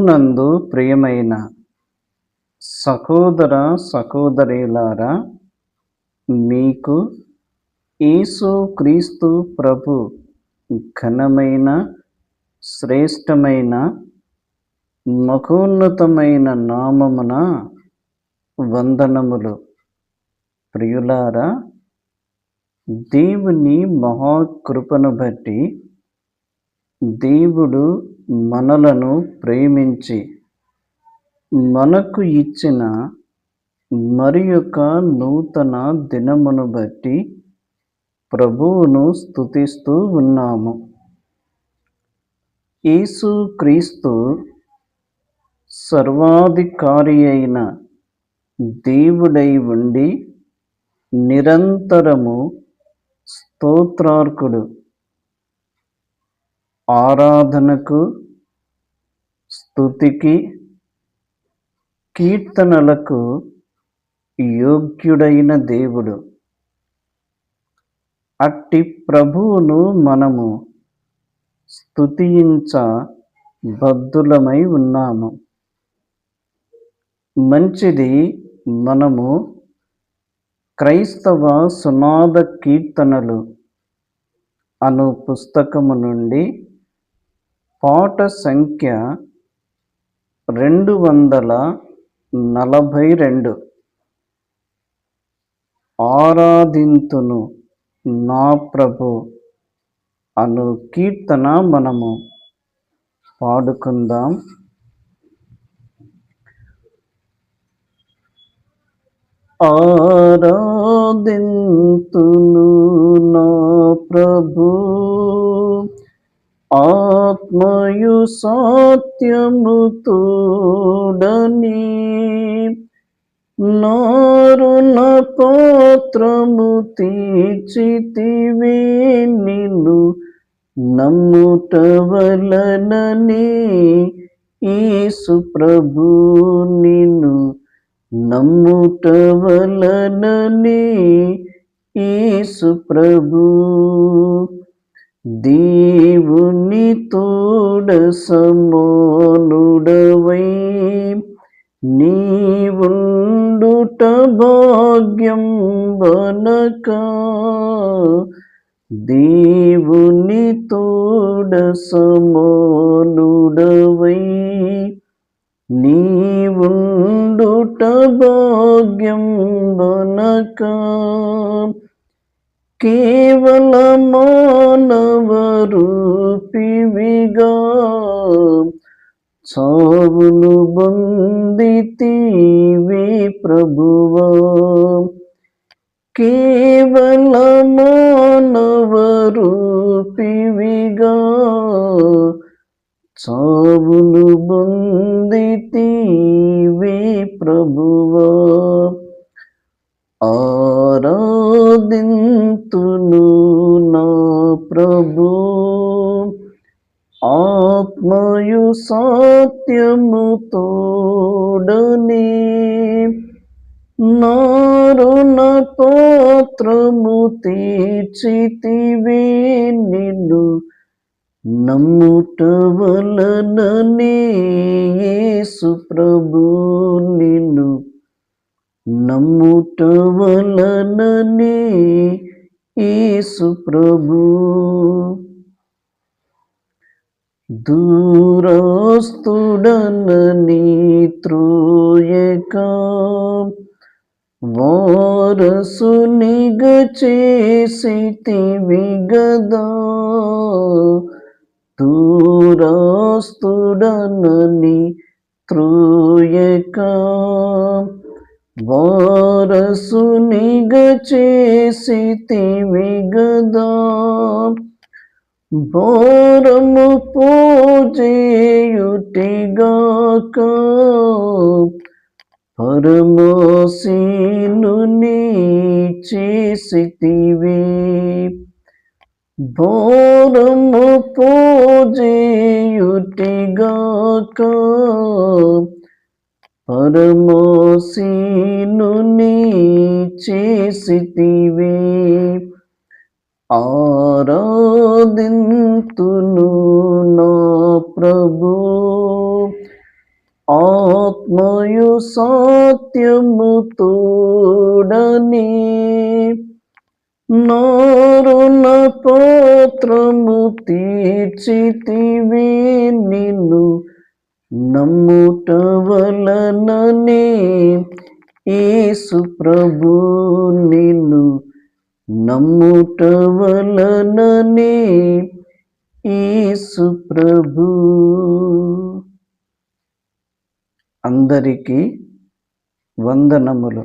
ప్రభువునందు ప్రియమైన సహోదర సహోదరీలారా, మీకు యేసు క్రీస్తు ప్రభు ఘనమైన, శ్రేష్టమైన, మహోన్నతమైన నామమున వందనములు. ప్రియులారా, దేవుని మహాకృపను బట్టి దేవుడు మనలను ప్రేమించి మనకు ఇచ్చిన మరి ఒక నూతన దినమును బట్టి ప్రభువును స్తుతిస్తూ ఉన్నాము. యేసు క్రీస్తు సర్వాధికారి అయిన దేవుడై ఉండి నిరంతరము స్తోత్రార్కుడు, ఆరాధనకు, స్తుతికి, కీర్తనలకు యోగ్యుడైన దేవుడు. అట్టి ప్రభువును మనము స్తుతించ బద్ధులమై ఉన్నాము. మంచిది, మనము క్రైస్తవ సునాద కీర్తనలు అను పుస్తకము నుండి పాట సంఖ్య 242 ఆరాధింతును నా ప్రభు అను కీర్తన మనము పాడుకుందాం. ఆరాధింతును నా ప్రభు ఆత్మయు సత్యము తోడని, నారుణ పాత్రము తీర్చితివే నిన్ను నమ్ముట వలనని. యేసు ప్రభు నిన్ను నమ్ముట వలనని. యేసు ప్రభు దేవుని తోడ సమానుడవై నీవుండుట భాగ్యం వనక. దేవుని తోడ సమానుడవై నీవుండుట భాగ్యం వనక. కేవల మానవ రూపివిగా చావును బందితివే ప్రభువా. కేవల మానవ రూపివిగా చావును బందితివే ప్రభువా. ఆరాధింతును నా ప్రభు ఆత్మయు సత్యము తోడని, నారుణ పాత్రము తీర్చితివే నిన్ను నమ్ముట వలనని. యేసు ప్రభు నిన్ను నమ్ముట వలనని. యేసు ప్రభు దూరస్తుడనని త్రోయక వారసునిగా చేసితివి గదా. దూరస్తుడనని త్రోయక వారసునిగా చేసితివి గదా. భారము పోజేయుటిగాక పరమాసీనుని చేసితివి. భారము పోజేయుటిగాక పరమాసీనుని చేసితివి. ఆరాధింతును నా ప్రభు ఆత్మయు సత్యము తోడని నారుణ పాత్రము తీర్చితివి నిన్ను నమ్ముట వలననే యేసు ప్రభు నిన్ను నమ్ముట వలననే యేసు ప్రభు. అందరికీ వందనములు.